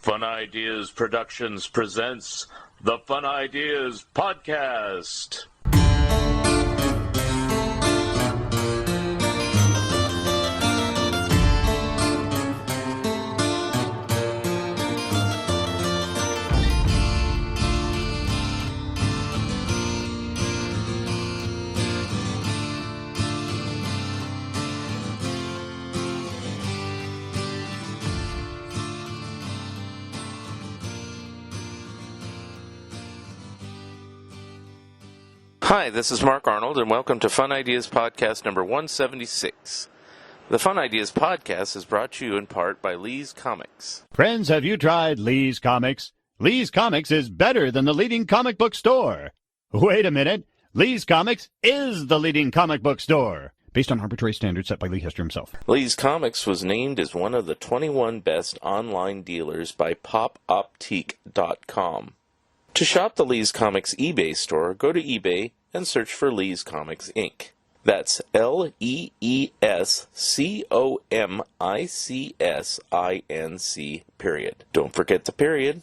Fun Ideas Productions presents the Fun Ideas Podcast. Hi, this is Mark Arnold, and welcome to Fun Ideas Podcast number 176. The Fun Ideas Podcast is brought to you in part by Lee's Comics. Friends, have you tried Lee's Comics? Lee's Comics is better than the leading comic book store. Wait a minute. Lee's Comics is the leading comic book store, based on arbitrary standards set by Lee Hester himself. Lee's Comics was named as one of the 21 best online dealers by popoptique.com. To shop the Lee's Comics eBay store, go to eBay and search for Lee's Comics, Inc. That's LEESCOMICSINC, period. Don't forget the period.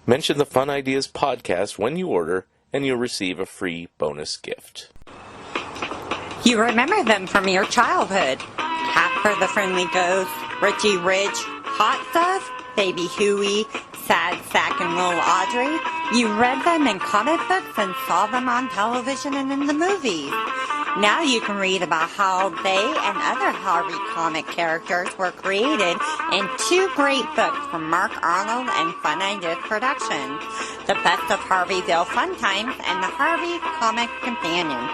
Mention the Fun Ideas Podcast when you order, and you'll receive a free bonus gift. You remember them from your childhood. Casper the Friendly Ghost, Richie Rich, Hot Stuff, Baby Huey, Sad Sack and Little Audrey. You read them in comic books and saw them on television and in the movies. Now you can read about how they and other Harvey comic characters were created in two great books from Mark Arnold and Fun Ideas Productions, The Best of Harveyville Fun Times and The Harvey Comic Companion.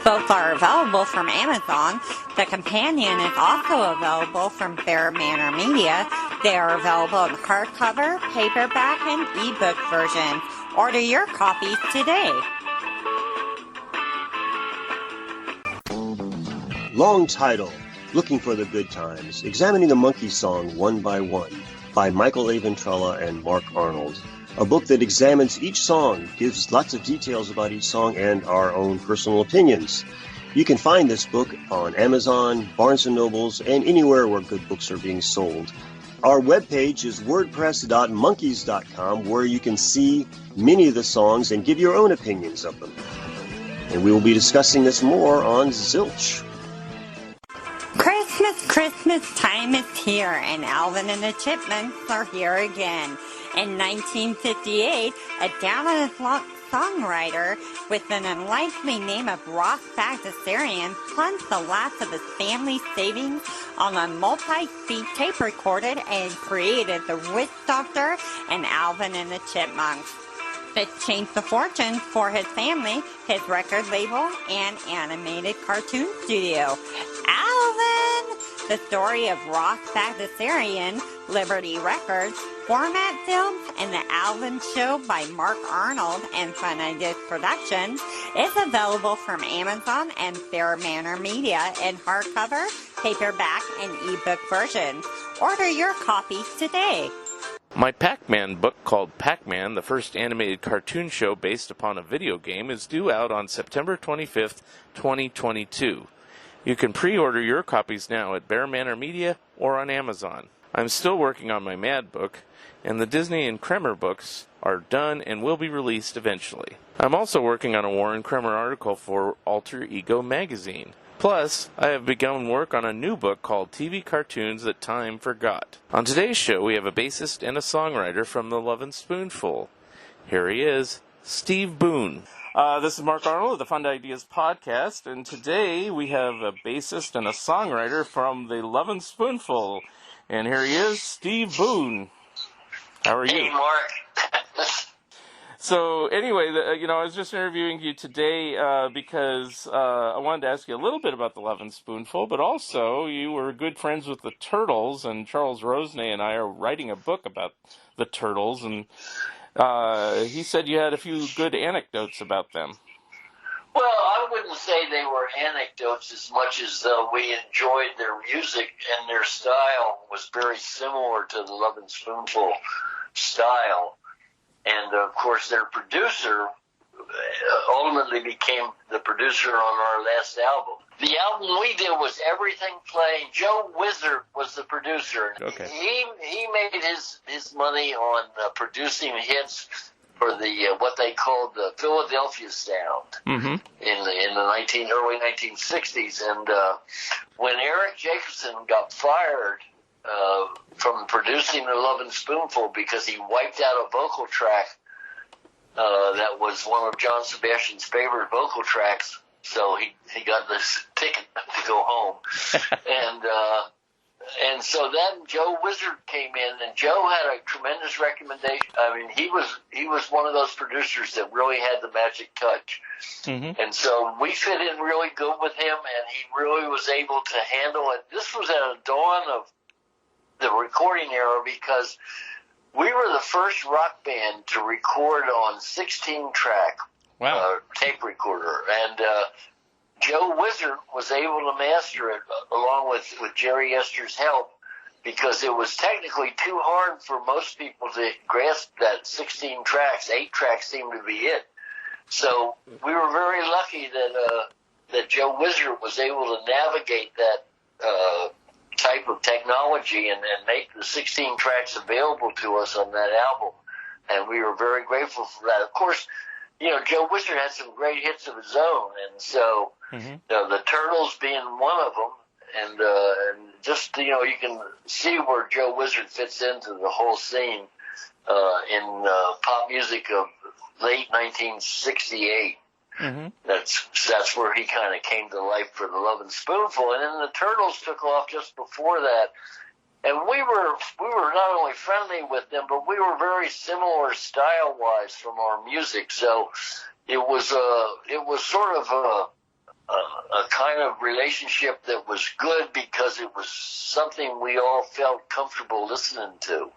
Both are available from Amazon. The Companion is also available from Bear Manor Media. They are available in hardcover, paperback, and ebook versions. Order your copies today. Long title, Looking for the Good Times, Examining the Monkey Song One by One, by Michael A. Ventrella and Mark Arnold. A book that examines each song, gives lots of details about each song, and our own personal opinions. You can find this book on Amazon, Barnes & Nobles, and anywhere where good books are being sold. Our webpage is wordpress.monkeys.com, where you can see many of the songs and give your own opinions of them. And we will be discussing this more on Zilch. Christmas time is here, and Alvin and the Chipmunks are here again. In 1958, a down-on-his-luck songwriter with an unlikely name of Ross Bagdasarian plunged the last of his family's savings on a multi-speed tape recorded and created The Witch Doctor and Alvin and the Chipmunks. This changed the fortunes for his family, his record label, and animated cartoon studio. Alvin! The story of Ross Bagdasarian, Liberty Records, Format Films, and The Alvin Show by Mark Arnold and Fun Ideas Productions is available from Amazon and Bear Manor Media in hardcover, paperback, and ebook versions. Order your copies today. My Pac-Man book called Pac-Man, the first animated cartoon show based upon a video game, is due out on September 25th, 2022. You can pre-order your copies now at Bear Manor Media or on Amazon. I'm still working on my Mad book, and the Disney and Kremer books are done and will be released eventually. I'm also working on a Warren Kremer article for Alter Ego magazine. Plus, I have begun work on a new book called TV Cartoons That Time Forgot. On today's show, we have a bassist and a songwriter from the Lovin Spoonful. Here he is, Steve Boone. This is Mark Arnold of the Fun Ideas Podcast, and today we have a bassist and a songwriter from the Lovin Spoonful. And here he is, Steve Boone. How are you? Hey, Mark. So, anyway, I was just interviewing you today because I wanted to ask you a little bit about the Lovin Spoonful, but also you were good friends with the Turtles, and Charles Rosenay and I are writing a book about the Turtles, and he said you had a few good anecdotes about them. Well, I wouldn't say they were anecdotes as much as we enjoyed their music, and their style was very similar to the Lovin Spoonful style. And, of course, their producer ultimately became the producer on our last album. The album we did was Everything Playing. Joe Wizard was the producer. Okay. He made his money on producing hits for the what they called the Philadelphia sound in the early 1960s. And when Eric Jacobson got fired from producing the Lovin Spoonful because he wiped out a vocal track that was one of John Sebastian's favorite vocal tracks, so he got this ticket to go home. And so then Joe Wizard came in, and Joe had a tremendous recommendation. I mean, he was one of those producers that really had the magic touch. Mm-hmm. And so we fit in really good with him, and he really was able to handle it. This was at a dawn of the recording era because we were the first rock band to record on 16-track tape recorder. And Joe Wizard was able to master it along with Jerry Ester's help because it was technically too hard for most people to grasp that 16 tracks. 8 tracks seemed to be it. So we were very lucky that Joe Wizard was able to navigate that type of technology and make the 16 tracks available to us on that album. And we were very grateful for that. Of course, you know, Joe Wizard had some great hits of his own, and so the Turtles being one of them, and just, you know, you can see where Joe Wizard fits into the whole scene in pop music of late 1968. Mm-hmm. That's where he kind of came to life for the Lovin Spoonful, and then the Turtles took off just before that. And we were not only friendly with them, but we were very similar style-wise from our music. So it was sort of a kind of relationship that was good because it was something we all felt comfortable listening to.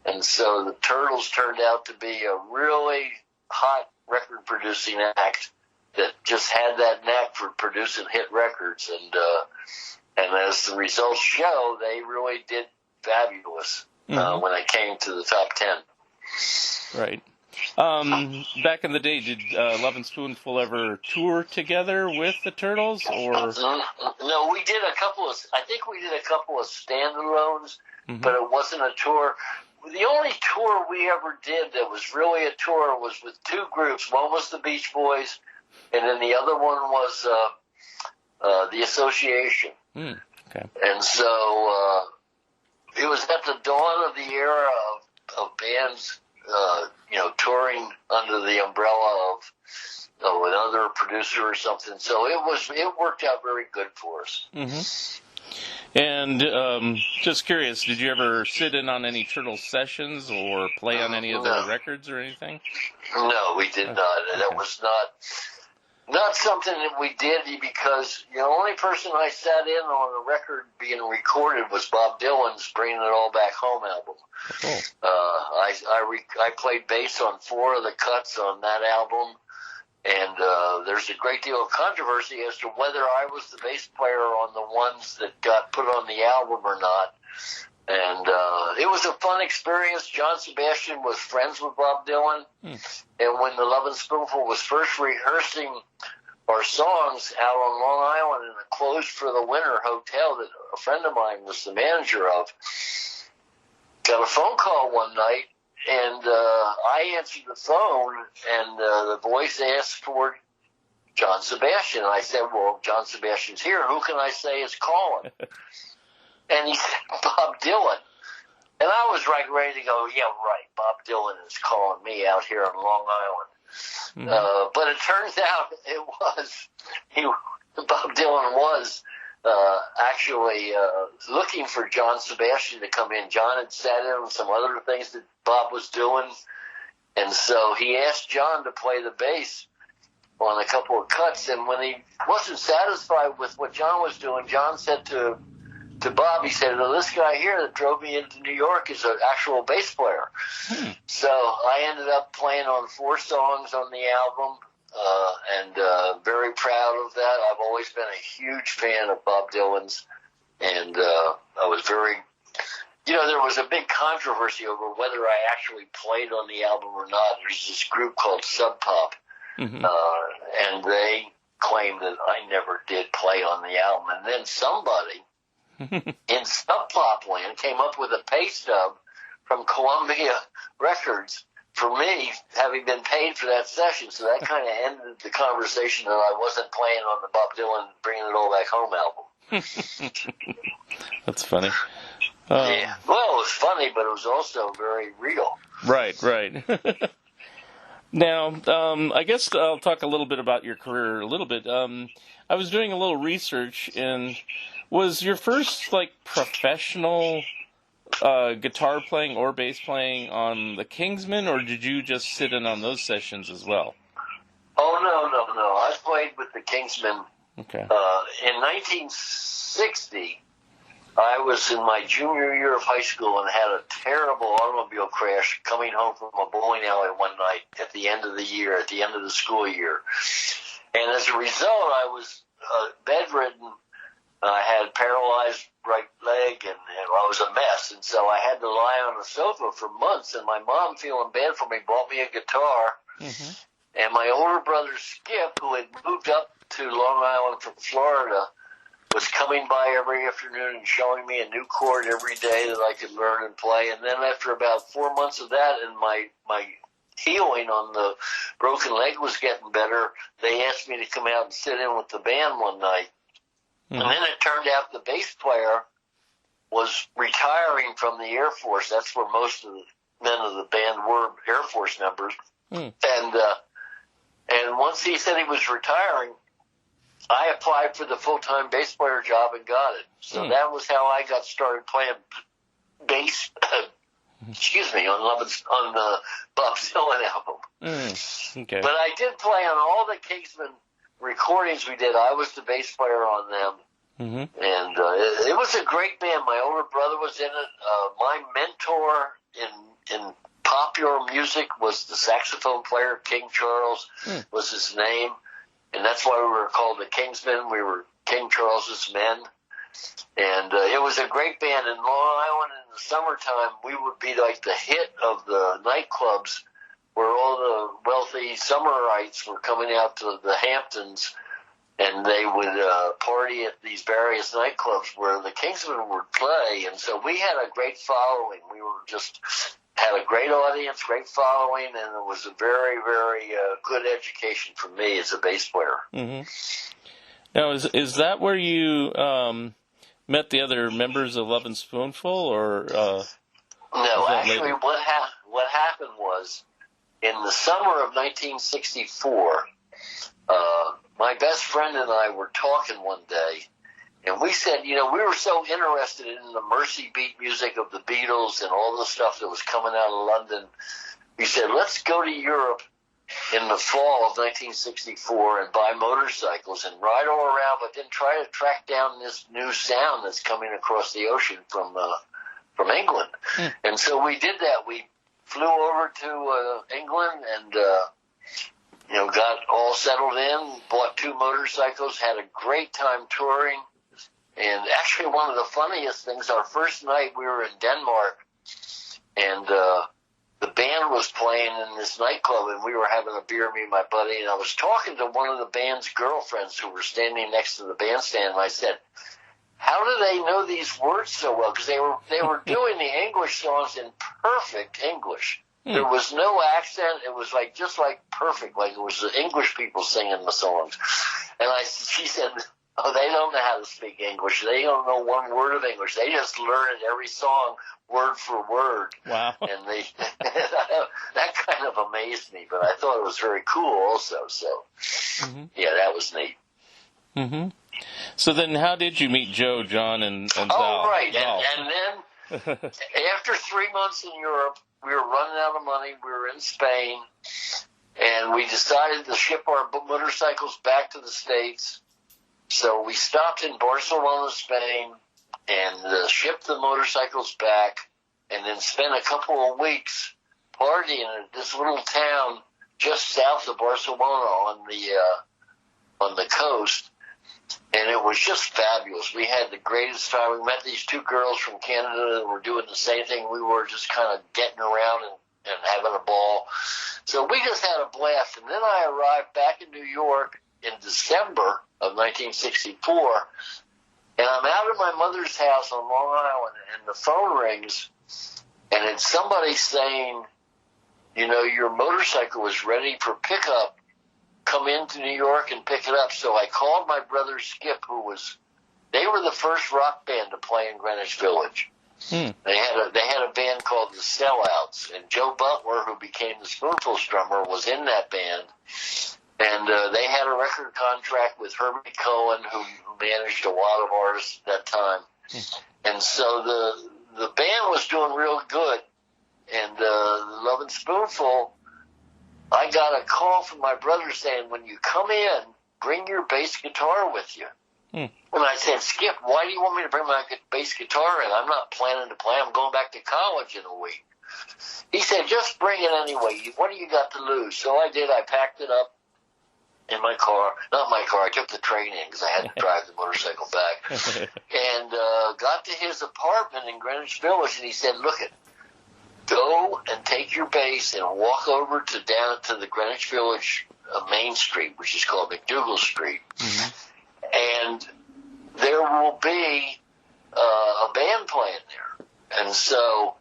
And so the Turtles turned out to be a really hot record-producing act that just had that knack for producing hit records. And as the results show, they really did fabulous when it came to the top 10. Right. Back in the day, did Lovin Spoonful ever tour together with the Turtles, or? No, we did I think we did a couple of standalones, but it wasn't a tour. The only tour we ever did that was really a tour was with 2 groups. One was the Beach Boys, and then the other one was the Association. Okay. And so it was at the dawn of the era of bands, touring under the umbrella of another producer or something. So it worked out very good for us. Mm-hmm. And just curious, did you ever sit in on any Turtles sessions or play on any of their records or anything? No, we did not. Okay. That was not something that we did because the only person I sat in on a record being recorded was Bob Dylan's Bringing It All Back Home album. Cool. I played bass on 4 of the cuts on that album, and there's a great deal of controversy as to whether I was the bass player on the ones that got put on the album or not. And it was a fun experience. John Sebastian was friends with Bob Dylan. And when the Lovin Spoonful was first rehearsing our songs out on Long Island in a closed for the winter hotel that a friend of mine was the manager of, got a phone call one night, and I answered the phone, and the voice asked for John Sebastian. And I said, well, John Sebastian's here. Who can I say is calling? And he said, Bob Dylan. And I was ready to go, yeah, right, Bob Dylan is calling me out here on Long Island. But it turns out Bob Dylan was actually looking for John Sebastian to come in. John had sat in on some other things that Bob was doing, and so he asked John to play the bass on a couple of cuts, and when he wasn't satisfied with what John was doing, John said to Bob, he said, well, this guy here that drove me into New York is an actual bass player. So I ended up playing on 4 songs on the album, and very proud of that. I've always been a huge fan of Bob Dylan's, and I was very, there was a big controversy over whether I actually played on the album or not. There's this group called Sub Pop, and they claim that I never did play on the album. And then somebody in Sub Pop Land came up with a pay stub from Columbia Records for me, having been paid for that session. So that kind of ended the conversation that I wasn't playing on the Bob Dylan Bringing It All Back Home album. That's funny. Yeah. Well, it was funny, but it was also very real. Right. Now, I guess I'll talk a little bit about your career a little bit. I was doing a little research, and was your first, professional guitar playing or bass playing on the Kingsmen, or did you just sit in on those sessions as well? Oh, no. I played with the Kingsmen. Okay. In 1960, I was in my junior year of high school and had a terrible automobile crash coming home from a bowling alley one night at the end of the year, at the end of the school year. And as a result, I was bedridden. I had paralyzed right leg, and I was a mess. And so I had to lie on a sofa for months. And my mom, feeling bad for me, bought me a guitar. Mm-hmm. And my older brother, Skip, who had moved up to Long Island from Florida, was coming by every afternoon and showing me a new chord every day that I could learn and play. And then after about 4 months of that, and my healing on the broken leg was getting better, they asked me to come out and sit in with the band one night. Mm-hmm. And then it turned out the bass player was retiring from the Air Force. That's where most of the men of the band were, Air Force members. Mm. And once he said he was retiring, I applied for the full-time bass player job and got it. So that was how I got started playing bass, on the Bob Dylan album. Okay. But I did play on all the Kingsmen recordings we did. I was the bass player on them. Mm-hmm. And it was a great band. My older brother was in it. My mentor in popular music was the saxophone player, King Charles was his name. And that's why we were called the Kingsmen. We were King Charles's men. And it was a great band. In Long Island in the summertime, we would be like the hit of the nightclubs where all the wealthy summerites were coming out to the Hamptons, and they would party at these various nightclubs where the Kingsmen would play. And so we had a great following. We were just had a great audience, great following, and it was a very, very good education for me as a bass player. Mm-hmm. Now, is that where you met the other members of Lovin Spoonful, or? No, actually, what happened was in the summer of 1964, my best friend and I were talking one day. And we said, we were so interested in the Mercy Beat music of the Beatles and all the stuff that was coming out of London. We said, let's go to Europe in the fall of 1964 and buy motorcycles and ride all around, but then try to track down this new sound that's coming across the ocean from England. And so we did that. We flew over to England and got all settled in, bought 2 motorcycles, had a great time touring. And actually, one of the funniest things, our first night we were in Denmark, and the band was playing in this nightclub, and we were having a beer, me and my buddy, and I was talking to one of the band's girlfriends who were standing next to the bandstand, and I said, how do they know these words so well? Because they were doing the English songs in perfect English. There was no accent. It was just like perfect, like it was the English people singing the songs. And she said, oh, they don't know how to speak English. They don't know one word of English. They just learn it every song word for word. Wow. And that kind of amazed me, but I thought it was very cool also. So, yeah, that was neat. Mm-hmm. So then how did you meet Joe, John, and Val? Oh, right. And then after 3 months in Europe, we were running out of money. We were in Spain, and we decided to ship our motorcycles back to the States. So we stopped in Barcelona, Spain, and shipped the motorcycles back, and then spent a couple of weeks partying at this little town just south of Barcelona on the coast. And it was just fabulous. We had the greatest time. We met these 2 girls from Canada that were doing the same thing we were, just kind of getting around and having a ball. So we just had a blast. And then I arrived back in New York in December of 1964, and I'm out at my mother's house on Long Island, and the phone rings, and it's somebody saying, you know, your motorcycle is ready for pickup. Come into New York and pick it up. So I called my brother Skip, they were the first rock band to play in Greenwich Village. They had a band called the Sellouts, and Joe Butler, who became the Spoonful drummer, was in that band. And they had a record contract with Herbie Cohen, who managed a lot of artists at that time. And so the band was doing real good. And Lovin Spoonful, I got a call from my brother saying, when you come in, bring your bass guitar with you. And I said, Skip, why do you want me to bring my bass guitar in? I'm not planning to play. I'm going back to college in a week. He said, just bring it anyway. What do you got to lose? So I did. I packed it up in my car. Not my car. I took the train in because I had to drive the motorcycle back. And got to his apartment in Greenwich Village, and he said, look, go and take your bass and walk over down to the Greenwich Village Main Street, which is called McDougal Street. And there will be a band playing there. And so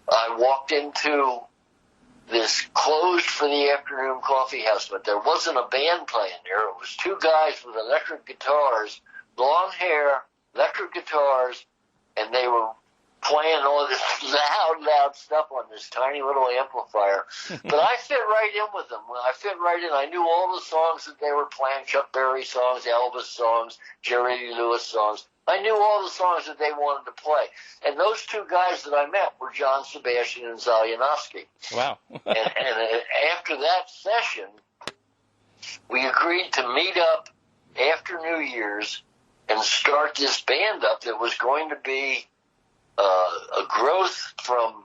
I walked into this closed for the afternoon coffee house, but there wasn't a band playing there. It was two guys with electric guitars, long hair, electric guitars, and they were playing all this loud stuff on this tiny little amplifier. But I fit right in with them. I fit right in. I knew all the songs that they were playing, Chuck Berry songs, Elvis songs, Jerry Lee Lewis songs. I knew all the songs that they wanted to play. And those two guys that I met were John Sebastian and Zalyanowski. Wow. and after that session, we agreed to meet up after New Year's and start this band up that was going to be a growth from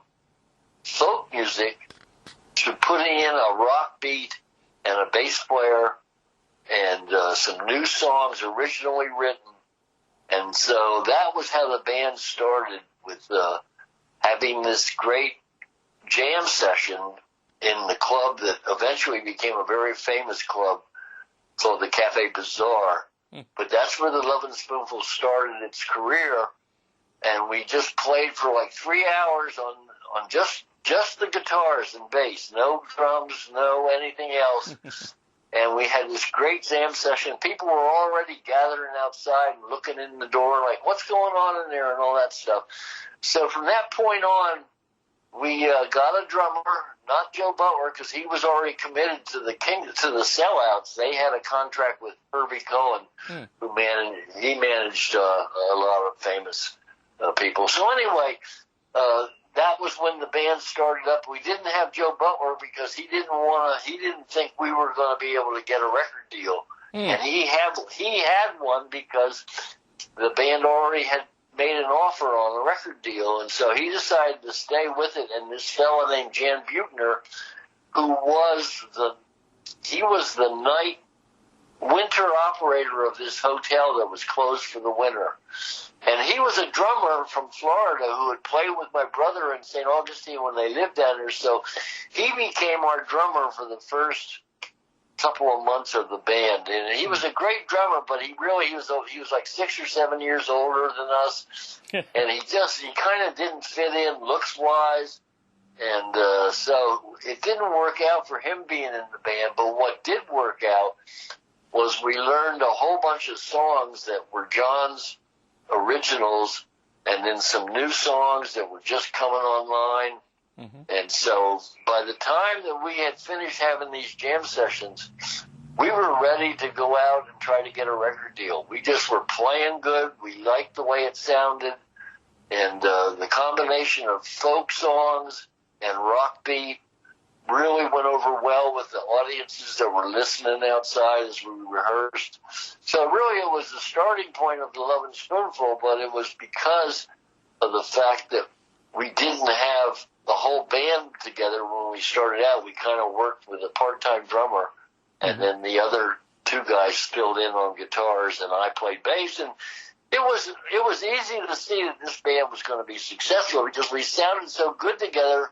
folk music to putting in a rock beat and a bass player and some new songs originally written. And so that was how the band started, with having this great jam session in the club that eventually became a very famous club called the Cafe Bazaar. But that's where the Lovin Spoonful started its career. And we just played for like 3 hours on just the guitars and bass, no drums, no anything else. And we had this great jam session. People were already gathering outside and looking in the door like, what's going on in there and all that stuff. So from that point on, we got a drummer, not Joe Butler, because he was already committed to the Sellouts. They had a contract with Herbie Cohen, who managed a lot of famous people. So anyway, that was when the band started up. We didn't have Joe Butler because he didn't think we were going to be able to get a record deal. And he had one because the band already had made an offer on a record deal, and so he decided to stay with it. And this fellow named Jan Buechner, who was the night winter operator of this hotel that was closed for the winter. And he was a drummer from Florida who had played with my brother in St. Augustine when they lived down there. So he became our drummer for the first couple of months of the band. And he was a great drummer, but he was like 6 or 7 years older than us. And he kind of didn't fit in looks-wise. And so it didn't work out for him being in the band. But what did work out was we learned a whole bunch of songs that were John's originals, and then some new songs that were just coming online. And so by the time that we had finished having these jam sessions, we were ready to go out and try to get a record deal. We just were playing good. We liked the way it sounded. And the combination of folk songs and rock beat really went over well with the audiences that were listening outside as we rehearsed. So really it was the starting point of the Lovin Spoonful, but it was because of the fact that we didn't have the whole band together when we started out. We kind of worked with a part-time drummer, and then the other two guys filled in on guitars, and I played bass. And it was easy to see that this band was going to be successful because we sounded so good together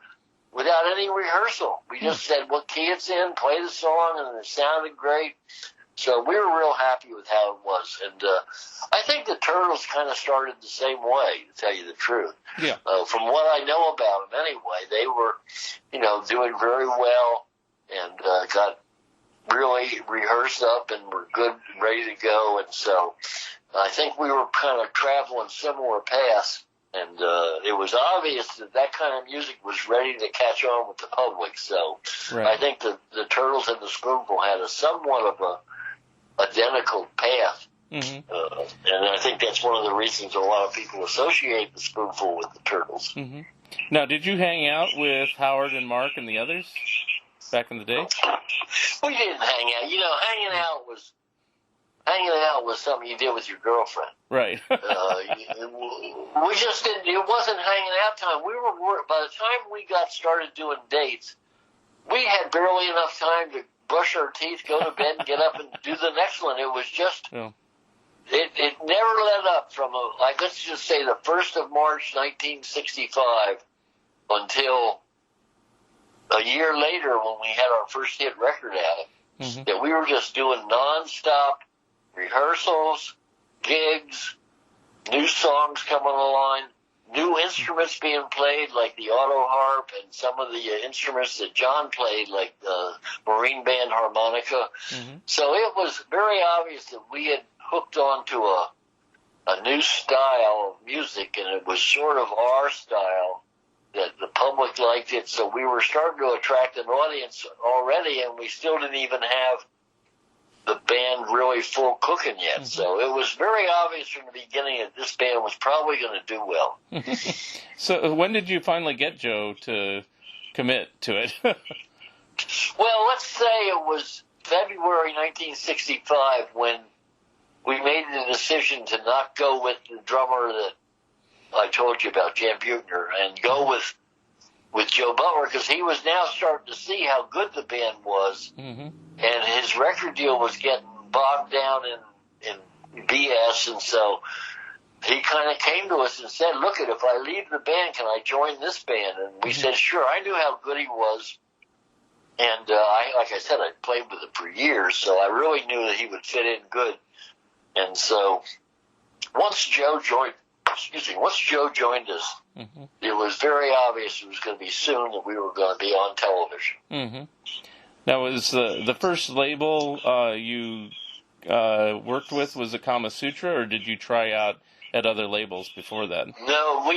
without any rehearsal. We just said what key it's in, play the song, and it sounded great. So we were real happy with how it was. And I think the Turtles kind of started the same way, to tell you the truth. Yeah. From what I know about them anyway, they were, doing very well and got really rehearsed up and were good and ready to go. And so I think we were kind of traveling similar paths. And it was obvious that kind of music was ready to catch on with the public. So right. I think the Turtles and the Spoonful had a somewhat of a identical path. Mm-hmm. And I think that's one of the reasons a lot of people associate the Spoonful with the Turtles. Mm-hmm. Now, did you hang out with Howard and Mark and the others back in the day? We didn't hang out. Hanging out was something you did with your girlfriend. Right. We just didn't. It wasn't hanging out time. We were. By the time we got started doing dates, we had barely enough time to brush our teeth, go to bed, and get up and do the next one. It was just. Yeah. It never let up from let's just say the 1st of March, 1965, until a year later when we had our first hit record out. Mm-hmm. That we were just doing nonstop rehearsals, gigs, new songs coming along, new instruments being played like the auto harp and some of the instruments that John played like the Marine Band harmonica. Mm-hmm. So it was very obvious that we had hooked on to a new style of music, and it was sort of our style that the public liked it. So we were starting to attract an audience already, and we still didn't even have the band really full cooking yet. Mm-hmm. So it was very obvious from the beginning that this band was probably going to do well. So when did you finally get Joe to commit to it? Well, let's say it was February 1965 when we made the decision to not go with the drummer that I told you about, Jan Buechner, and go with Joe Butler, because he was now starting to see how good the band was. Mm-hmm. And his record deal was getting bogged down in BS, and so he kind of came to us and said, look, if I leave the band, can I join this band? And we said, sure. I knew how good he was, and like I said, I played with him for years, so I really knew that he would fit in good. And so once Joe joined us, mm-hmm. It was very obvious it was going to be soon that we were going to be on television. Mm-hmm. Now, was the first label you worked with, was it Kama Sutra, or did you try out at other labels before that? No,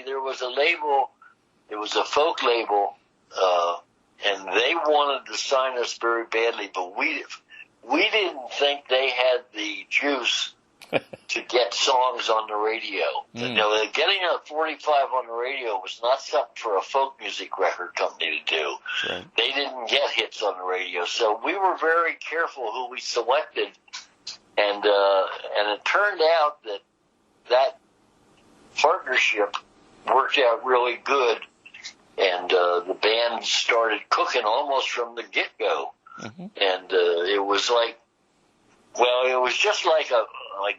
there was a label, it was a folk label, and they wanted to sign us very badly, but we didn't think they had the juice to get songs on the radio. Mm. Getting a 45 on the radio was not something for a folk music record company to do. Right. They didn't get hits on the radio, so we were very careful who we selected, and it turned out that partnership worked out really good, and the band started cooking almost from the get-go. Mm-hmm. And it was it was just like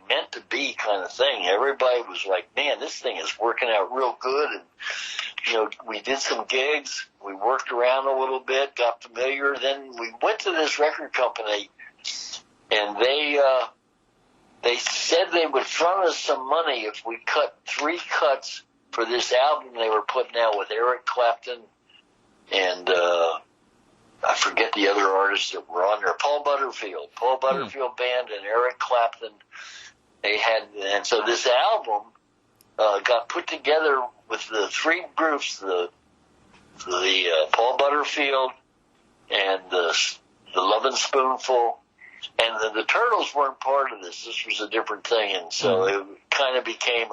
meant to be kind of thing. Everybody was like, man, this thing is working out real good. And, we did some gigs. We worked around a little bit, got familiar. Then we went to this record company, and they said they would front us some money if we cut 3 cuts for this album they were putting out with Eric Clapton and I forget the other artists that were on there. Paul Butterfield Band and Eric Clapton. And so this album got put together with the 3 groups: the Paul Butterfield and the Lovin Spoonful, and the Turtles weren't part of this. This was a different thing, and so it kind of became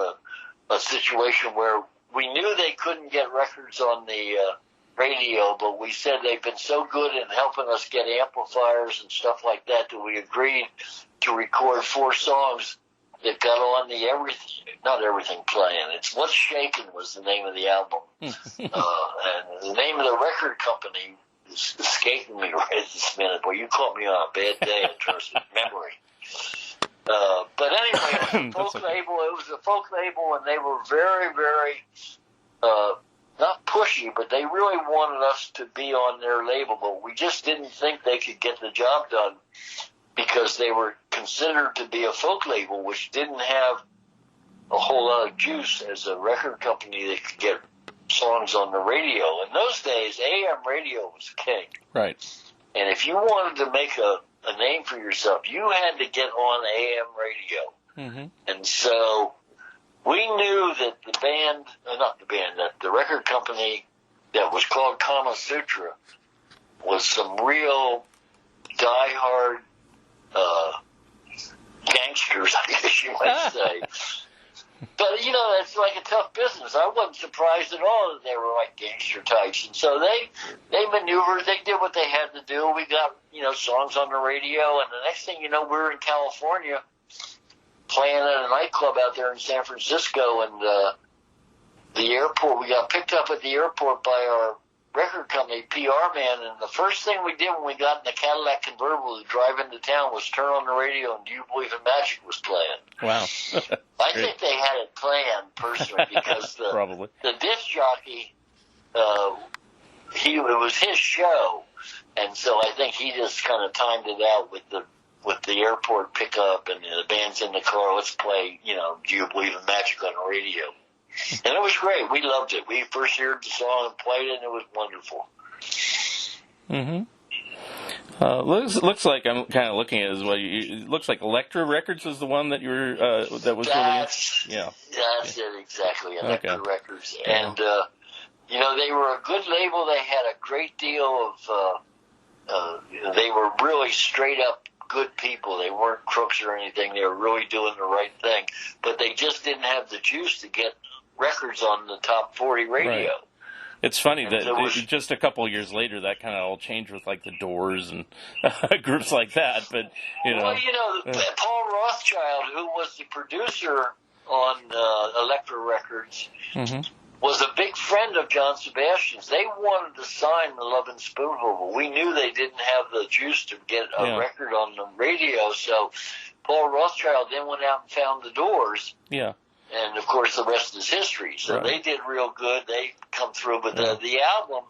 a situation where we knew they couldn't get records on the radio, but we said they've been so good in helping us get amplifiers and stuff like that we agreed to record 4 songs that got on the not everything playing. It's What's Shakin' was the name of the album. And the name of the record company is escaping me right this minute. Boy, you caught me on a bad day in terms of memory. But anyway, it was a folk label, and they were very, very, not pushy, but they really wanted us to be on their label, but we just didn't think they could get the job done because they were considered to be a folk label, which didn't have a whole lot of juice as a record company that could get songs on the radio. In those days, AM radio was king. Right. And if you wanted to make a name for yourself, you had to get on AM radio. Mm-hmm. And so we knew that that the record company that was called Kama Sutra was some real diehard gangsters, I guess you might say. But, it's like a tough business. I wasn't surprised at all that they were like gangster types. And so they maneuvered, they did what they had to do. We got, songs on the radio, and the next thing you know, we were in California playing at a nightclub out there in San Francisco, and the airport, we got picked up at the airport by our record company PR man, and the first thing we did when we got in the Cadillac convertible to drive into town was turn on the radio, and Do You Believe in Magic was playing. Wow. I think they had it planned personally, because the disc jockey, it was his show, and so I think he just kind of timed it out with the airport pickup, and the band's in the car, let's play, Do You Believe in Magic on the radio. And it was great. We loved it. We first heard the song and played it, and it was wonderful. Mm-hmm. Looks like I'm kind of looking at it as well. It looks like Elektra Records was the one that you were that was That's it exactly. Elektra Records, and they were a good label. They had a great deal of. They were really straight up good people. They weren't crooks or anything. They were really doing the right thing, but they just didn't have the juice to get records on the top 40 radio. Right. It's funny that just a couple of years later, that kind of all changed with like the Doors and groups like that. But Paul Rothschild, who was the producer on Elektra Records, mm-hmm. was a big friend of John Sebastian's. They wanted to sign the Lovin Spoonful, but we knew they didn't have the juice to get a record on the radio. So Paul Rothschild then went out and found the Doors. Yeah. And, of course, the rest is history. So they did real good. They come through. But the album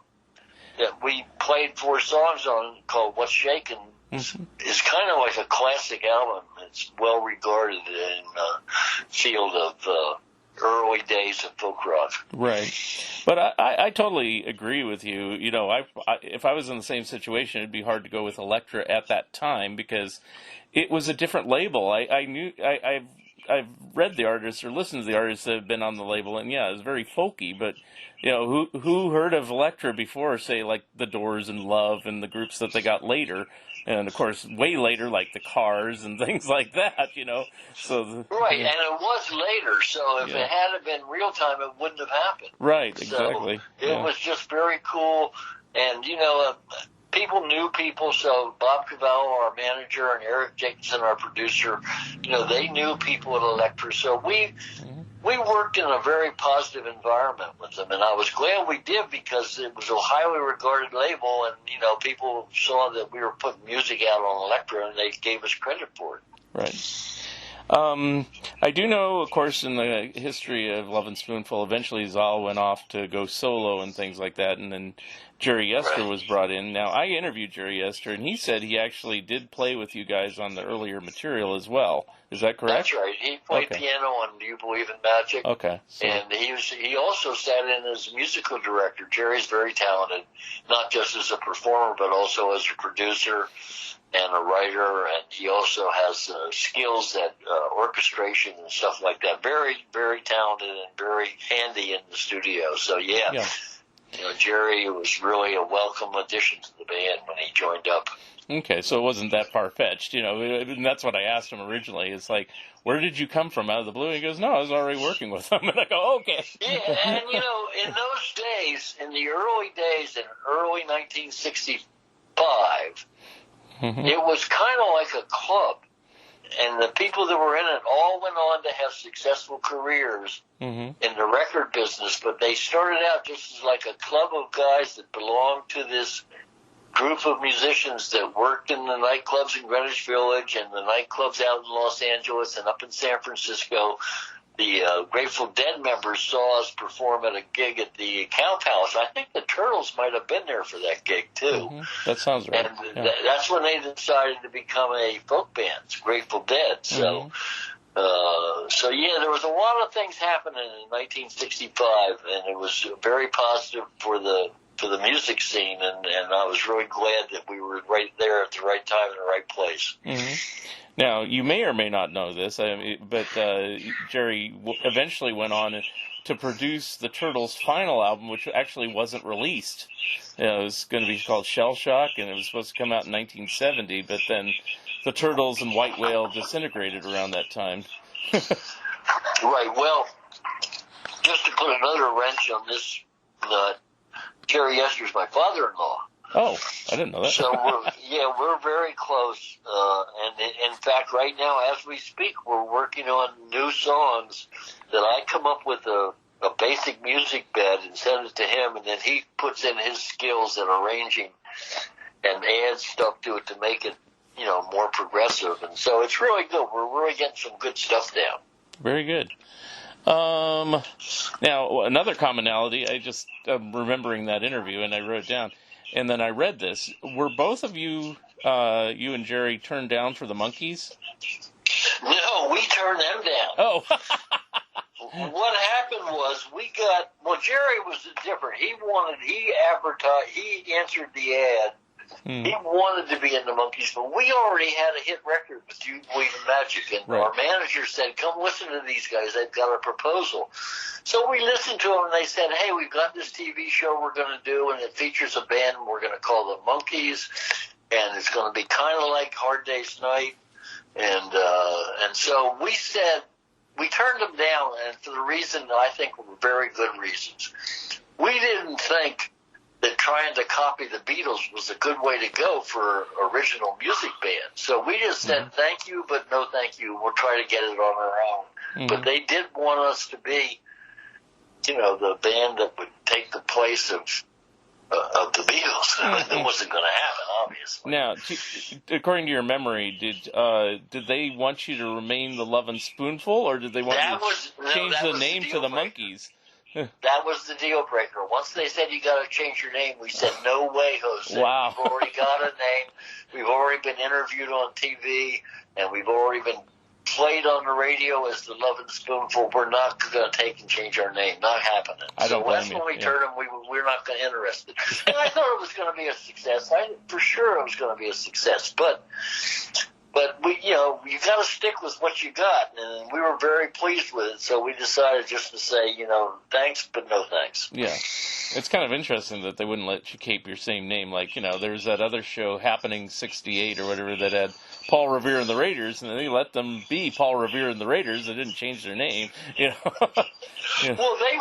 that we played 4 songs on, called What's Shakin', mm-hmm. is kind of like a classic album. It's well regarded in the field of early days of folk rock. Right. But I totally agree with you. If I was in the same situation, it'd be hard to go with Elektra at that time because it was a different label. I've read the artists or listened to the artists that have been on the label, and it's very folky. But who heard of Elektra before? Say like the Doors and Love and the groups that they got later, and of course way later like the Cars and things like that. So right, and it was later. So if it had been real time, it wouldn't have happened. Right, exactly. So it was just very cool, and people knew people, so Bob Cavallo, our manager, and Eric Jacobson, our producer, they knew people at Elektra. So we worked in a very positive environment with them, and I was glad we did because it was a highly regarded label, and, people saw that we were putting music out on Elektra, and they gave us credit for it. Right. I do know, of course, in the history of Lovin Spoonful, eventually Zal went off to go solo and things like that, and then Jerry Yester was brought in. Now, I interviewed Jerry Yester, and he said he actually did play with you guys on the earlier material as well. Is that correct? That's right. He played piano on Do You Believe in Magic? Okay. So. And he also sat in as musical director. Jerry's very talented, not just as a performer, but also as a producer and a writer, and he also has skills at orchestration and stuff like that. Very, very talented and very handy in the studio. So, Jerry was really a welcome addition to the band when he joined up. Okay, so it wasn't that far-fetched, and that's what I asked him originally. It's like, where did you come from out of the blue? And he goes, no, I was already working with them. And I go, okay. Yeah, and, in those days, in the early days, in early 1965, mm-hmm. it was kind of like a club. And the people that were in it all went on to have successful careers mm-hmm. in the record business, but they started out just as like a club of guys that belonged to this group of musicians that worked in the nightclubs in Greenwich Village and the nightclubs out in Los Angeles and up in San Francisco, the Grateful Dead members saw us perform at a gig at the Cow Palace. I think the Turtles might have been there for that gig, too. Mm-hmm. That sounds right. And that's when they decided to become a folk band, Grateful Dead. So, so yeah, there was a lot of things happening in 1965, and it was very positive for the music scene, and I was really glad that we were right there at the right time in the right place. Mm-hmm. Now, you may or may not know this, but Jerry eventually went on to produce the Turtles' final album, which actually wasn't released. It was going to be called Shell Shock, and it was supposed to come out in 1970, but then the Turtles and White Whale disintegrated around that time. Right, well, just to put another wrench on this nut, Jerry Yester's my father-in-law. Oh, I didn't know that. So, we're very close. And in fact, right now, as we speak, we're working on new songs that I come up with a basic music bed and send it to him, and then he puts in his skills in arranging and adds stuff to it to make it, more progressive. And so it's really good. We're really getting some good stuff down. Very good. Now, another commonality, I'm remembering that interview, and I wrote it down. And then I read this. Were both of you, you and Jerry, turned down for the Monkees? No, we turned them down. Oh. What happened was Jerry was different. He advertised, he answered the ad. He wanted to be in the Monkees, but we already had a hit record with You Believe in Magic, and our manager said, come listen to these guys, they've got a proposal. So we listened to them, and they said, hey, we've got this TV show we're going to do, and it features a band we're going to call the Monkees, and it's going to be kind of like Hard Day's Night. And so we said, we turned them down, and for the reason that I think were very good reasons. We didn't think that trying to copy the Beatles was a good way to go for original music band. So we just said, thank you, but no thank you. We'll try to get it on our own. But they did want us to be, the band that would take the place of the Beatles. It wasn't going to happen, obviously. Now, according to your memory, did they want you to remain the Lovin Spoonful, or did they want you to change the name to the Monkees? That was the deal breaker. Once they said you got to change your name, we said, no way, Jose. Wow. We've already got a name. We've already been interviewed on TV, and we've already been played on the radio as the Lovin Spoonful. We're not going to take and change our name. Not happening. So that's when we turned them. We're not going to interested. And I thought it was going to be a success. For sure it was going to be a success. But we, you got to stick with what you got, and we were very pleased with it. So we decided just to say, thanks, but no thanks. Yeah, it's kind of interesting that they wouldn't let you keep your same name. Like, there's that other show, Happening 68 or whatever, that had Paul Revere and the Raiders, and they let them be Paul Revere and the Raiders. They didn't change their name. Yeah. Well, they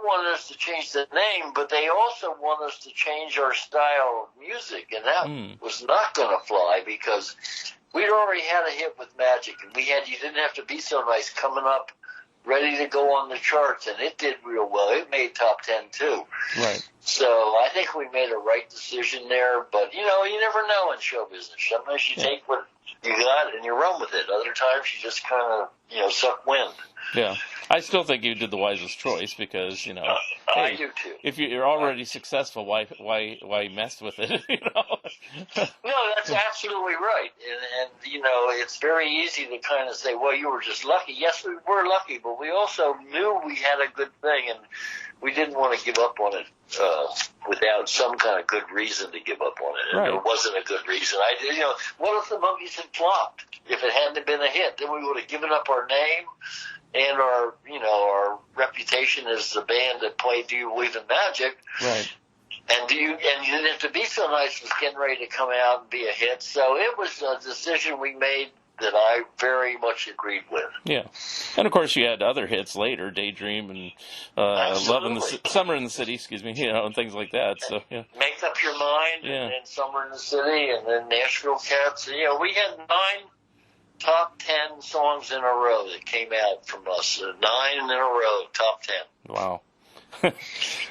wanted us to change the name, but they also want us to change our style of music, and that was not going to fly because we'd already had a hit with Magic, and You Didn't Have to Be So Nice coming up, ready to go on the charts, and it did real well. It made top 10 too. Right. So I think we made a right decision there, but you never know in show business. Sometimes you take what you got and you run with it. Other times you just kind of, suck wind. Yeah. I still think you did the wisest choice because, I do too. If you're already successful, why mess with it? No, that's absolutely right. And it's very easy to kind of say, well, you were just lucky. Yes, we were lucky, but we also knew we had a good thing, and we didn't want to give up on it without some kind of good reason to give up on it. And there wasn't a good reason. What if the Monkees had flopped? If it hadn't been a hit, then we would have given up our name and our reputation as the band that played Do You Believe in Magic. Right. And You Didn't Have to Be So Nice was getting ready to come out and be a hit. So it was a decision we made that I very much agreed with. Yeah. And of course you had other hits later, Daydream and Summer in the City, and things like that. So yeah. Make Up Your Mind and then Summer in the City and then Nashville Cats. We had 9 top 10 songs in a row that came out from us. 9 in a row, top 10. Wow.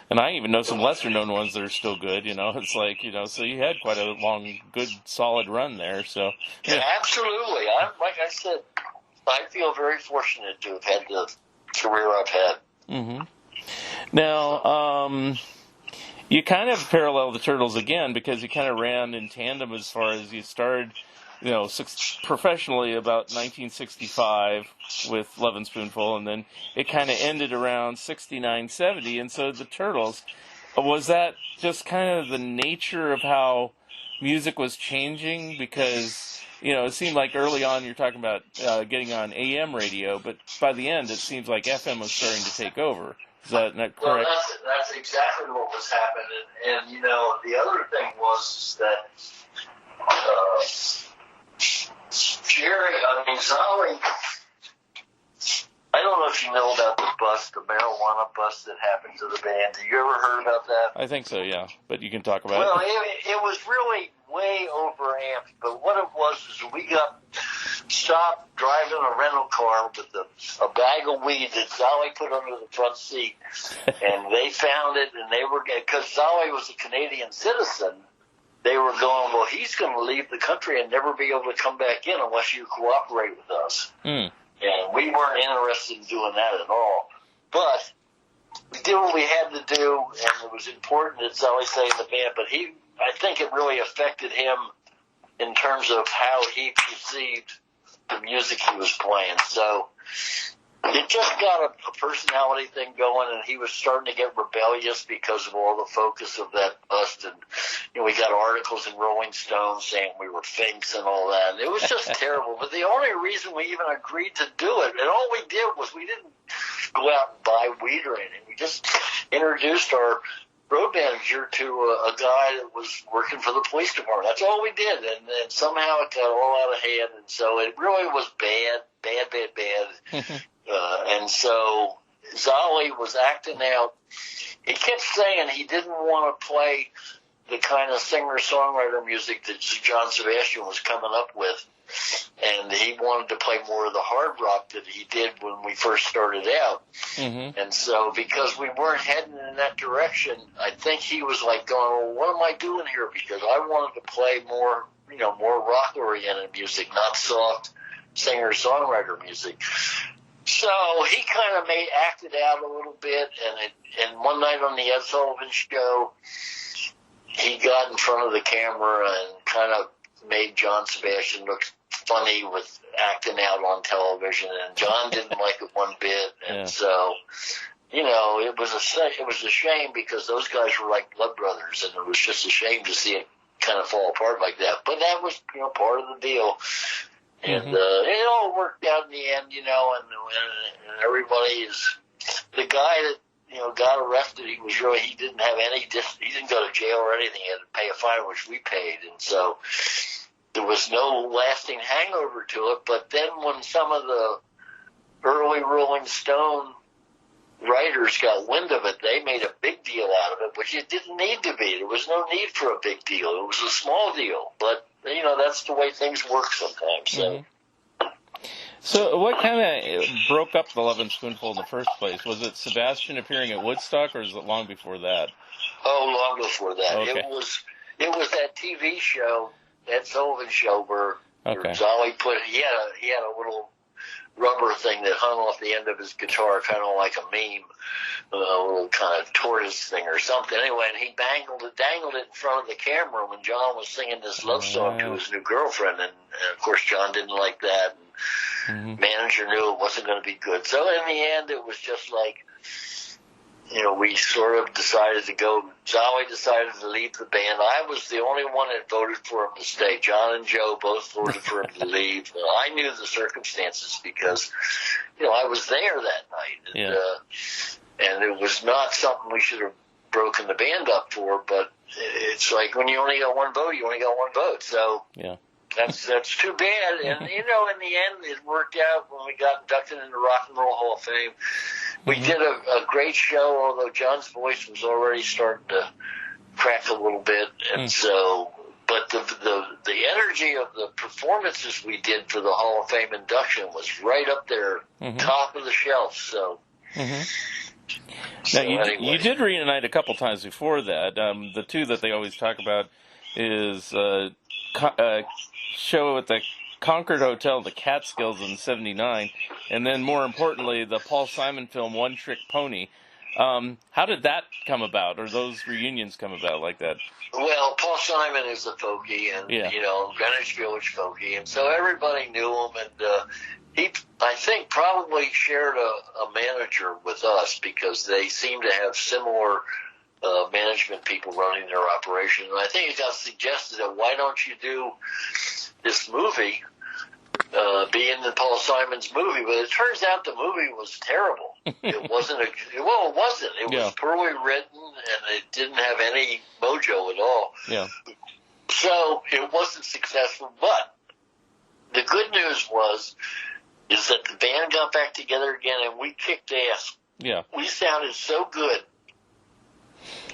And I even know some lesser-known ones that are still good, It's like, so you had quite a long, good, solid run there, so. Yeah, absolutely. Like I said, I feel very fortunate to have had the career I've had. Mm-hmm. Now, you kind of parallel the Turtles again because you kind of ran in tandem as far as you started, professionally about 1965 with Lovin Spoonful, and then it kind of ended around 69, 70, and so the Turtles. Was that just kind of the nature of how music was changing? Because, it seemed like early on you're talking about getting on AM radio, but by the end it seems like FM was starting to take over. Is that not correct? Well, that's exactly what was happening. And the other thing was that Zolly, I don't know if you know about the marijuana bust that happened to the band. Have you ever heard about that? I think so, yeah. But you can talk about it. Well, it was really way overamped. But what it was is we got stopped driving a rental car with a bag of weed that Zolly put under the front seat. And they found it, and they were, because Zolly was a Canadian citizen, they were going, well, he's going to leave the country and never be able to come back in unless you cooperate with us. Mm. And we weren't interested in doing that at all. But we did what we had to do, and it was important that Zolly stay in the band. But I think it really affected him in terms of how he perceived the music he was playing. So it just got a personality thing going, and he was starting to get rebellious because of all the focus of that bust. And we got articles in Rolling Stone saying we were finks and all that. And it was just terrible. But the only reason we even agreed to do it, and all we did was we didn't go out and buy weed or anything. We just introduced our road manager to a guy that was working for the police department. That's all we did. And somehow it got all out of hand. And so it really was bad. And so Zolly was acting out. He kept saying he didn't want to play the kind of singer-songwriter music that John Sebastian was coming up with. And he wanted to play more of the hard rock that he did when we first started out. Mm-hmm. And so because we weren't heading in that direction, I think he was like going, well, what am I doing here? Because I wanted to play more rock-oriented music, not soft singer-songwriter music. So he kind of acted out a little bit, and one night on the Ed Sullivan Show, he got in front of the camera and kind of made John Sebastian look funny with acting out on television, and John didn't like it one bit, and so it was a shame because those guys were like blood brothers, and it was just a shame to see it kind of fall apart like that. But that was part of the deal. And it all worked out in the end, and everybody is the guy that got arrested. He didn't have he didn't go to jail or anything. He had to pay a fine, which we paid, and so there was no lasting hangover to it. But then when some of the early Rolling Stone writers got wind of it, they made a big deal out of it, which it didn't need to be. There was no need for a big deal. It was a small deal, but that's the way things work sometimes. So. Mm-hmm. So what kind of broke up the Lovin Spoonful in the first place? Was it Sebastian appearing at Woodstock, or is it long before that? Oh, long before that. Okay. It was that TV show, that Sullivan Show, where Zolly he had a little rubber thing that hung off the end of his guitar, kind of like a meme, a little kind of tortoise thing or something. Anyway, and he dangled it in front of the camera when John was singing this love song to his new girlfriend, and of course John didn't like that, and manager knew it wasn't going to be good. So in the end, it was just like, we sort of decided to go. Zolly decided to leave the band. I was the only one that voted for him to stay. John and Joe both voted for him to leave. I knew the circumstances because, I was there that night. And it was not something we should have broken the band up for, but it's like when you only got one vote, you only got one vote. So that's too bad. And, in the end, it worked out when we got inducted into Rock and Roll Hall of Fame. We did a great show, although John's voice was already starting to crack a little bit. And so, but the energy of the performances we did for the Hall of Fame induction was right up there, top of the shelf. So. Now, you did reunite a couple times before that. The two that they always talk about is show at the Concord Hotel, the Catskills in '79, and then more importantly, the Paul Simon film One Trick Pony. How did that come about, or those reunions come about like that? Well, Paul Simon is a folkie, and Greenwich Village folkie, and so everybody knew him, and he, I think, probably shared a manager with us because they seem to have similar management people running their operation. And I think it got suggested that why don't you do this movie, be in the Paul Simon's movie? But it turns out the movie was terrible. It wasn't it wasn't. It was poorly written, and it didn't have any mojo at all. Yeah. So it wasn't successful. But the good news is that the band got back together again, and we kicked ass. Yeah. We sounded so good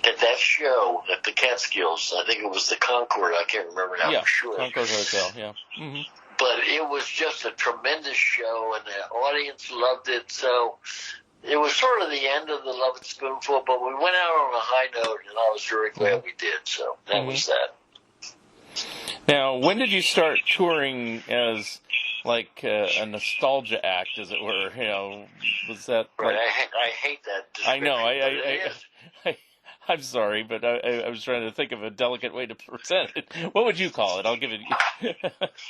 at that show at the Catskills. I think it was the Concord. I can't remember now for sure. Concord Hotel, yeah. Mm-hmm. But it was just a tremendous show, and the audience loved it. So it was sort of the end of the Lovin Spoonful, but we went out on a high note, and I was very glad we did. So that was that. Now, when did you start touring as like a nostalgia act, as it were? Was that right? I hate that. I know. I'm sorry, but I was trying to think of a delicate way to present it. What would you call it? I'll give it.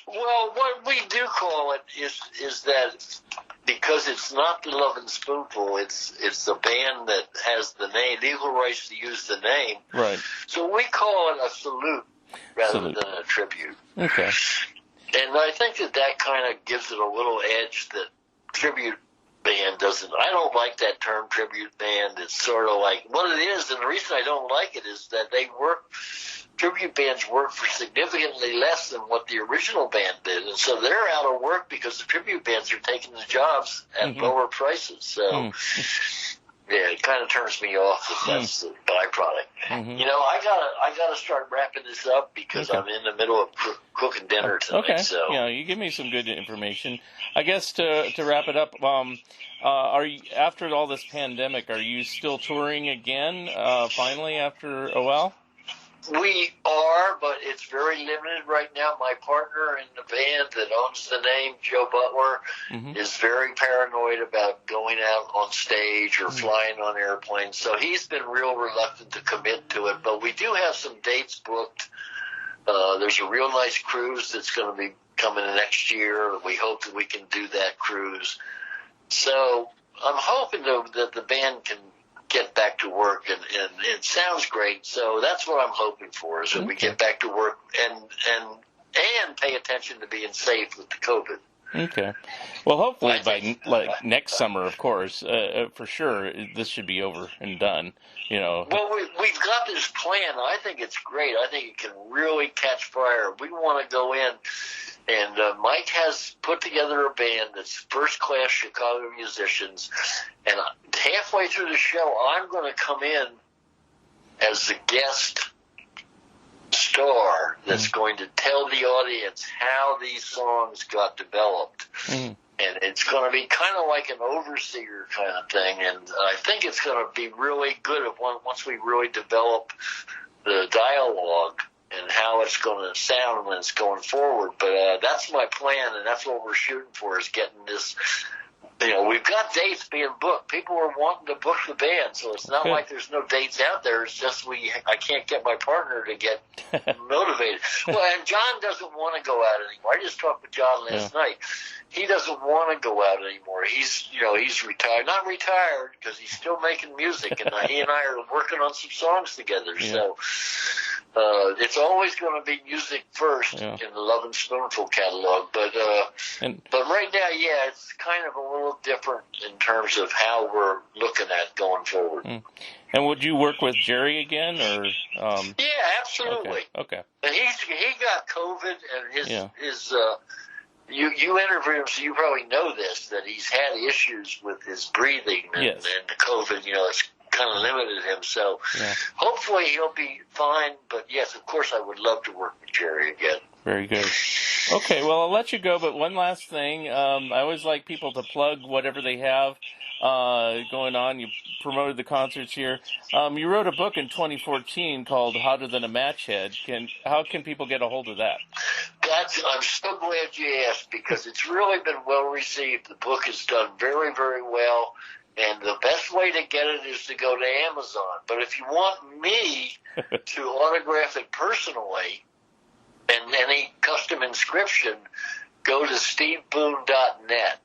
Well, what we do call it is that because it's not the Lovin Spoonful, it's the band that has the name, legal rights to use the name. Right. So we call it a salute rather than a tribute. Okay. And I think that kind of gives it a little edge that tribute band doesn't. I don't like that term tribute band. It's sort of like what it is, and the reason I don't like it is that tribute bands work for significantly less than what the original band did, and so they're out of work because the tribute bands are taking the jobs at lower prices. So yeah, it kind of turns me off if that's the byproduct. I gotta start wrapping this up because I'm in the middle of cooking dinner tonight. Okay. So yeah, you give me some good information. I guess to wrap it up, are you, after all this pandemic, are you still touring again? Finally, after a while. We are, but it's very limited right now. My partner in the band that owns the name, Joe Butler, is very paranoid about going out on stage or flying on airplanes. So he's been real reluctant to commit to it. But we do have some dates booked. There's a real nice cruise that's going to be coming next year. We hope that we can do that cruise. So I'm hoping that the band can get back to work, and it sounds great. So that's what I'm hoping for, is that we get back to work and pay attention to being safe with the COVID. Okay. Well, hopefully by next summer, of course, for sure, this should be over and done. Well, we've got this plan. I think it's great. I think it can really catch fire. We want to go in, and Mike has put together a band that's first-class Chicago musicians, and halfway through the show, I'm going to come in as the guest star that's going to tell the audience how these songs got developed. And it's going to be kind of like an overseer kind of thing, and I think it's going to be really good once we really develop the dialogue and how it's going to sound when it's going forward. But that's my plan, and that's what we're shooting for, is getting this. We've got dates being booked. People are wanting to book the band, so it's not like there's no dates out there. It's just I can't get my partner to get motivated. Well, and John doesn't want to go out anymore. I just talked with John last night. He doesn't want to go out anymore. He's retired. Not retired, because he's still making music, and he and I are working on some songs together. Yeah. So it's always going to be music first in the Lovin Spoonful catalog. But right now, it's kind of a little different in terms of how we're looking at going forward. And would you work with Jerry again, or? Yeah, absolutely. Okay. And he got COVID, and his you interviewed him, so you probably know this, that he's had issues with his breathing and the COVID. It's kind of limited him. So hopefully he'll be fine. But yes, of course, I would love to work with Jerry again. Very good. Okay, well, I'll let you go, but one last thing. I always like people to plug whatever they have going on. You promoted the concerts here. You wrote a book in 2014 called Hotter Than a Match Head. How can people get a hold of that? I'm so glad you asked, because it's really been well received. The book is done very, very well, and the best way to get it is to go to Amazon. But if you want me to autograph it personally and any custom inscription, go to steveboone.net.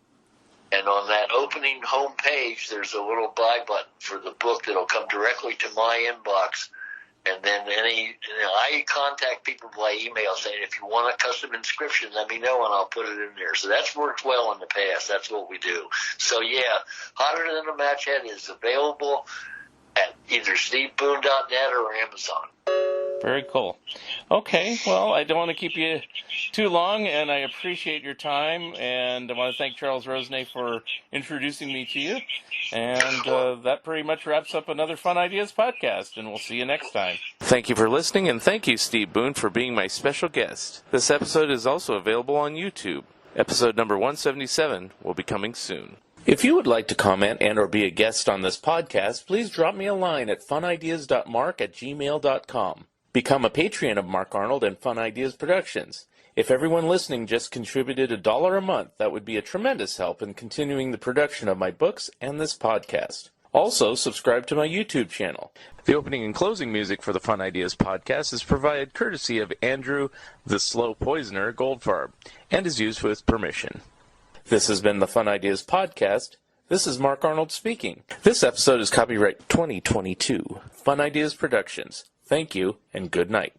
And on that opening home page, there's a little buy button for the book that'll come directly to my inbox. And then I contact people by email saying, if you want a custom inscription, let me know and I'll put it in there. So that's worked well in the past. That's what we do. So yeah, Hotter Than a Match Head is available at either steveboone.net or Amazon. Very cool. Okay, well, I don't want to keep you too long, and I appreciate your time, and I want to thank Charles Rosenay for introducing me to you. And that pretty much wraps up another Fun Ideas podcast, and we'll see you next time. Thank you for listening, and thank you, Steve Boone, for being my special guest. This episode is also available on YouTube. Episode number 177 will be coming soon. If you would like to comment and or be a guest on this podcast, please drop me a line at funideas.mark@gmail.com. Become a Patreon of Mark Arnold and Fun Ideas Productions. If everyone listening just contributed $1 a month, that would be a tremendous help in continuing the production of my books and this podcast. Also, subscribe to my YouTube channel. The opening and closing music for the Fun Ideas podcast is provided courtesy of Andrew the Slow Poisoner Goldfarb and is used with permission. This has been the Fun Ideas podcast. This is Mark Arnold speaking. This episode is copyright 2022. Fun Ideas Productions. Thank you, and good night.